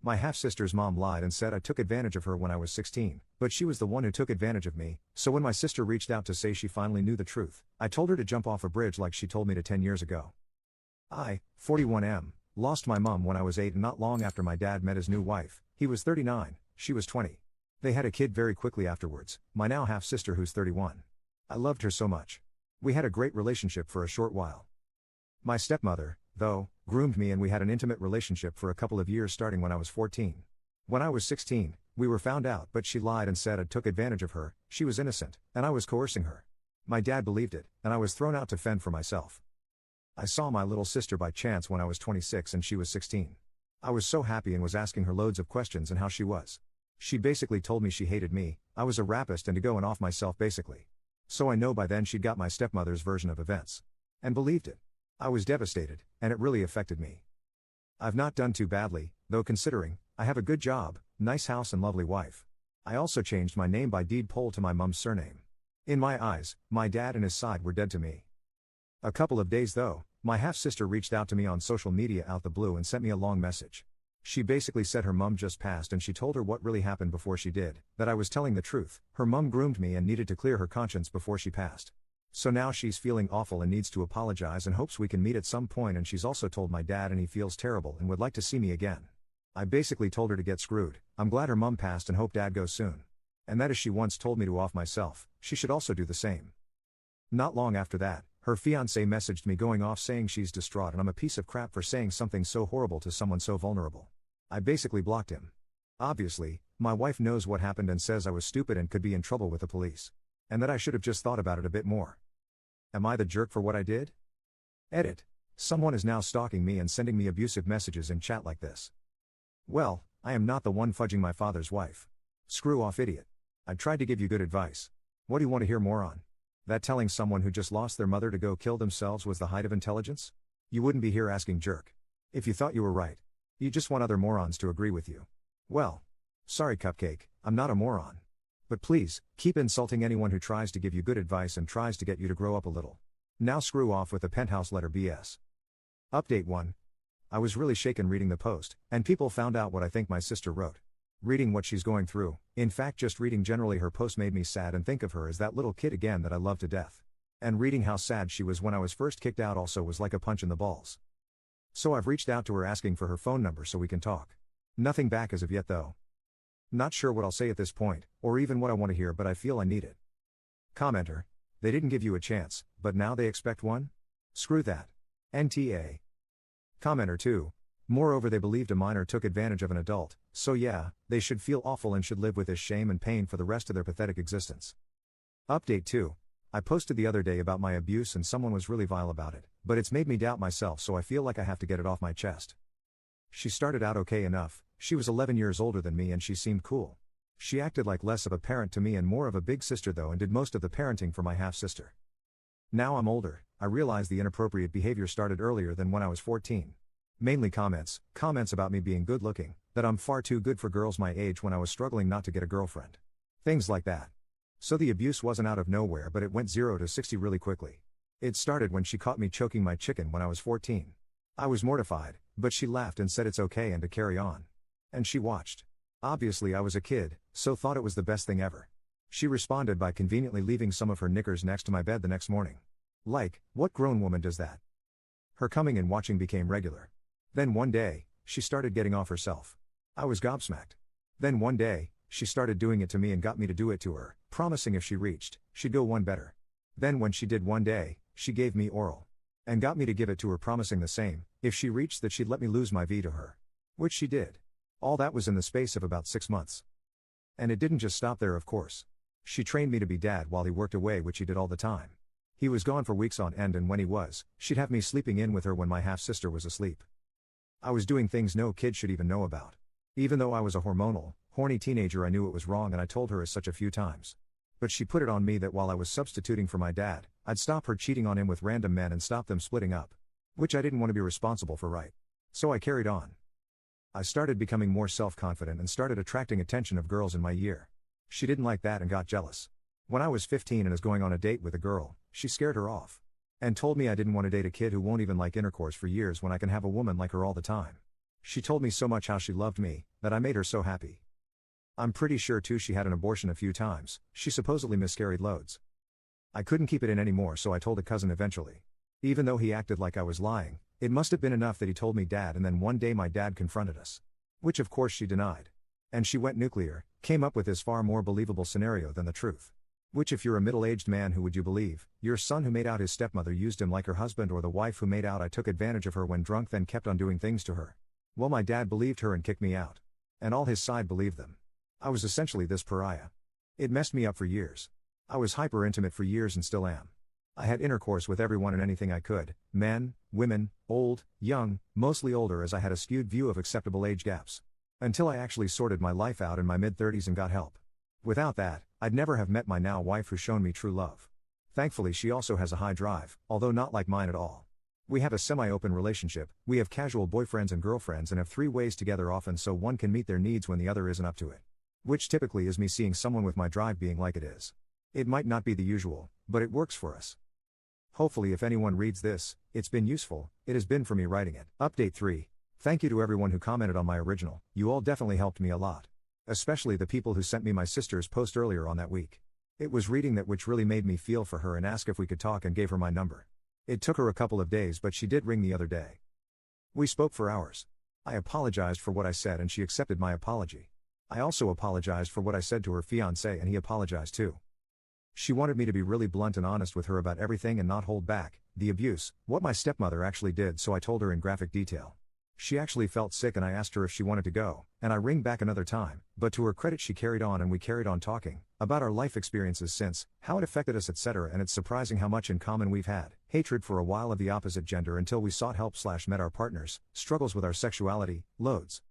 My half-sister's mom lied and said I took advantage of her when I was 16, but she was the one who took advantage of me, so when my sister reached out to say she finally knew the truth, I told her to jump off a bridge like she told me to 10 years ago. I, 41M, lost my mom when I was 8 and not long after my dad met his new wife. He was 39, she was 20. They had a kid very quickly afterwards, my now half-sister who's 31. I loved her so much. We had a great relationship for a short while. My stepmother, though, groomed me and we had an intimate relationship for a couple of years starting when I was 14. When I was 16, we were found out but she lied and said I took advantage of her, she was innocent, and I was coercing her. My dad believed it, and I was thrown out to fend for myself. I saw my little sister by chance when I was 26 and she was 16. I was so happy and was asking her loads of questions and how she was. She basically told me she hated me, I was a rapist and to go and off myself basically. So I know by then she'd got my stepmother's version of events. And believed it. I was devastated, and it really affected me. I've not done too badly, though considering, I have a good job, nice house and lovely wife. I also changed my name by deed poll to my mum's surname. In my eyes, my dad and his side were dead to me. A couple of days though, my half-sister reached out to me on social media out the blue and sent me a long message. She basically said her mum just passed and she told her what really happened before she did, that I was telling the truth, her mum groomed me and needed to clear her conscience before she passed. So now she's feeling awful and needs to apologize and hopes we can meet at some point, and she's also told my dad and he feels terrible and would like to see me again. I basically told her to get screwed. I'm glad her mum passed and hope dad goes soon. And that as she once told me to off myself, she should also do the same. Not long after that, her fiancé messaged me going off saying she's distraught and I'm a piece of crap for saying something so horrible to someone so vulnerable. I basically blocked him. Obviously, my wife knows what happened and says I was stupid and could be in trouble with the police. And that I should have just thought about it a bit more. Am I the jerk for what I did? Edit. Someone is now stalking me and sending me abusive messages in chat like this. Well, I am not the one fudging my father's wife. Screw off, idiot. I tried to give you good advice. What do you want to hear more on? That telling someone who just lost their mother to go kill themselves was the height of intelligence? You wouldn't be here asking jerk. If you thought you were right. You just want other morons to agree with you. Well. Sorry Cupcake, I'm not a moron. But please, keep insulting anyone who tries to give you good advice and tries to get you to grow up a little. Now screw off with the penthouse letter BS. Update 1. I was really shaken reading the post, and people found out what I think my sister wrote. Reading what she's going through, in fact just reading generally her post made me sad and think of her as that little kid again that I love to death. And reading how sad she was when I was first kicked out also was like a punch in the balls. So I've reached out to her asking for her phone number so we can talk. Nothing back as of yet though. Not sure what I'll say at this point, or even what I want to hear, but I feel I need it. Commenter. They didn't give you a chance, but now they expect one? Screw that. NTA. Commenter 2. Moreover, they believed a minor took advantage of an adult, so yeah, they should feel awful and should live with this shame and pain for the rest of their pathetic existence. Update 2. I posted the other day about my abuse and someone was really vile about it, but it's made me doubt myself, so I feel like I have to get it off my chest. She started out okay enough. She was 11 years older than me and she seemed cool. She acted like less of a parent to me and more of a big sister though, and did most of the parenting for my half-sister. Now I'm older, I realize the inappropriate behavior started earlier than when I was 14. Mainly comments about me being good looking, that I'm far too good for girls my age when I was struggling not to get a girlfriend. Things like that. So the abuse wasn't out of nowhere, but it went 0 to 60 really quickly. It started when she caught me choking my chicken when I was 14. I was mortified, but she laughed and said it's okay and to carry on. And she watched. Obviously I was a kid, so thought it was the best thing ever. She responded by conveniently leaving some of her knickers next to my bed the next morning. Like, what grown woman does that? Her coming and watching became regular. Then one day, she started getting off herself. I was gobsmacked. Then one day, she started doing it to me and got me to do it to her, promising if she reached, she'd go one better. Then when she did one day, she gave me oral. And got me to give it to her, promising the same, if she reached that she'd let me lose my V to her. Which she did. All that was in the space of about 6 months. And it didn't just stop there, of course. She trained me to be dad while he worked away, which he did all the time. He was gone for weeks on end, and when he was, she'd have me sleeping in with her when my half-sister was asleep. I was doing things no kid should even know about. Even though I was a hormonal, horny teenager, I knew it was wrong and I told her as such a few times. But she put it on me that while I was substituting for my dad, I'd stop her cheating on him with random men and stop them splitting up. Which I didn't want to be responsible for, right? So I carried on. I started becoming more self-confident and started attracting attention of girls in my year. She didn't like that and got jealous. When I was 15 and was going on a date with a girl, she scared her off. And told me I didn't want to date a kid who won't even like intercourse for years when I can have a woman like her all the time. She told me so much how she loved me, that I made her so happy. I'm pretty sure too she had an abortion a few times, she supposedly miscarried loads. I couldn't keep it in anymore, so I told a cousin eventually. Even though he acted like I was lying, it must have been enough that he told me dad, and then one day my dad confronted us. Which of course she denied. And she went nuclear, came up with this far more believable scenario than the truth. Which, if you're a middle-aged man, who would you believe? Your son who made out his stepmother used him like her husband, or the wife who made out I took advantage of her when drunk then kept on doing things to her? Well, my dad believed her and kicked me out. And all his side believed them. I was essentially this pariah. It messed me up for years. I was hyper-intimate for years and still am. I had intercourse with everyone and anything I could, men, women, old, young, mostly older, as I had a skewed view of acceptable age gaps. Until I actually sorted my life out in my mid-30s and got help. Without that, I'd never have met my now wife who's shown me true love. Thankfully she also has a high drive, although not like mine at all. We have a semi-open relationship, we have casual boyfriends and girlfriends and have 3 ways together often so one can meet their needs when the other isn't up to it. Which typically is me seeing someone with my drive being like it is. It might not be the usual, but it works for us. Hopefully if anyone reads this, it's been useful. It has been for me writing it. Update 3. Thank you to everyone who commented on my original, you all definitely helped me a lot. Especially the people who sent me my sister's post earlier on that week. It was reading that which really made me feel for her and ask if we could talk and gave her my number. It took her a couple of days, but she did ring the other day. We spoke for hours. I apologized for what I said and she accepted my apology. I also apologized for what I said to her fiancé and he apologized too. She wanted me to be really blunt and honest with her about everything and not hold back, the abuse, what my stepmother actually did, so I told her in graphic detail. She actually felt sick and I asked her if she wanted to go, and I ring back another time, but to her credit she carried on and we carried on talking, about our life experiences since, how it affected us etc. And it's surprising how much in common we've had, hatred for a while of the opposite gender until we sought help / met our partners, struggles with our sexuality, loads.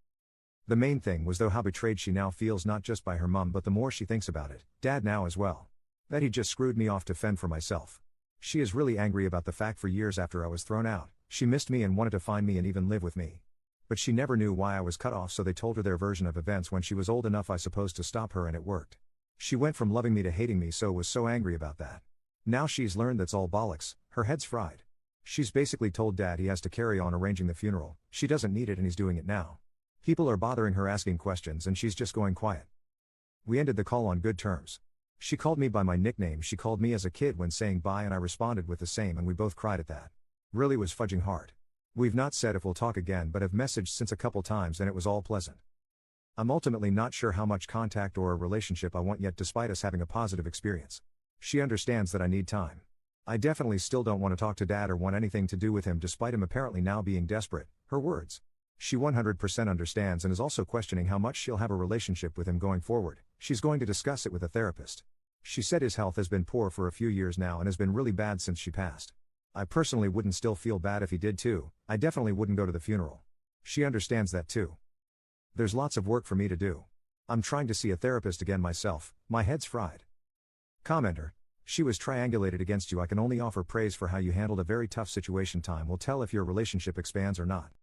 The main thing was though how betrayed she now feels, not just by her mum but the more she thinks about it, dad now as well. That he just screwed me off to fend for myself. She is really angry about the fact for years after I was thrown out, she missed me and wanted to find me and even live with me. But she never knew why I was cut off, so they told her their version of events when she was old enough I suppose to stop her, and it worked. She went from loving me to hating me, so was so angry about that. Now she's learned that's all bollocks, her head's fried. She's basically told dad he has to carry on arranging the funeral, she doesn't need it and he's doing it now. People are bothering her asking questions and she's just going quiet. We ended the call on good terms. She called me by my nickname she called me as a kid when saying bye and I responded with the same and we both cried at that. Really was fudging hard. We've not said if we'll talk again but have messaged since a couple times and it was all pleasant. I'm ultimately not sure how much contact or a relationship I want yet despite us having a positive experience. She understands that I need time. I definitely still don't want to talk to dad or want anything to do with him despite him apparently now being desperate, her words. She 100% understands and is also questioning how much she'll have a relationship with him going forward. She's going to discuss it with a therapist. She said his health has been poor for a few years now and has been really bad since she passed. I personally wouldn't still feel bad if he did too, I definitely wouldn't go to the funeral. She understands that too. There's lots of work for me to do. I'm trying to see a therapist again myself, my head's fried. Commenter. She was triangulated against you. I can only offer praise for how you handled a very tough situation. Time will tell if your relationship expands or not.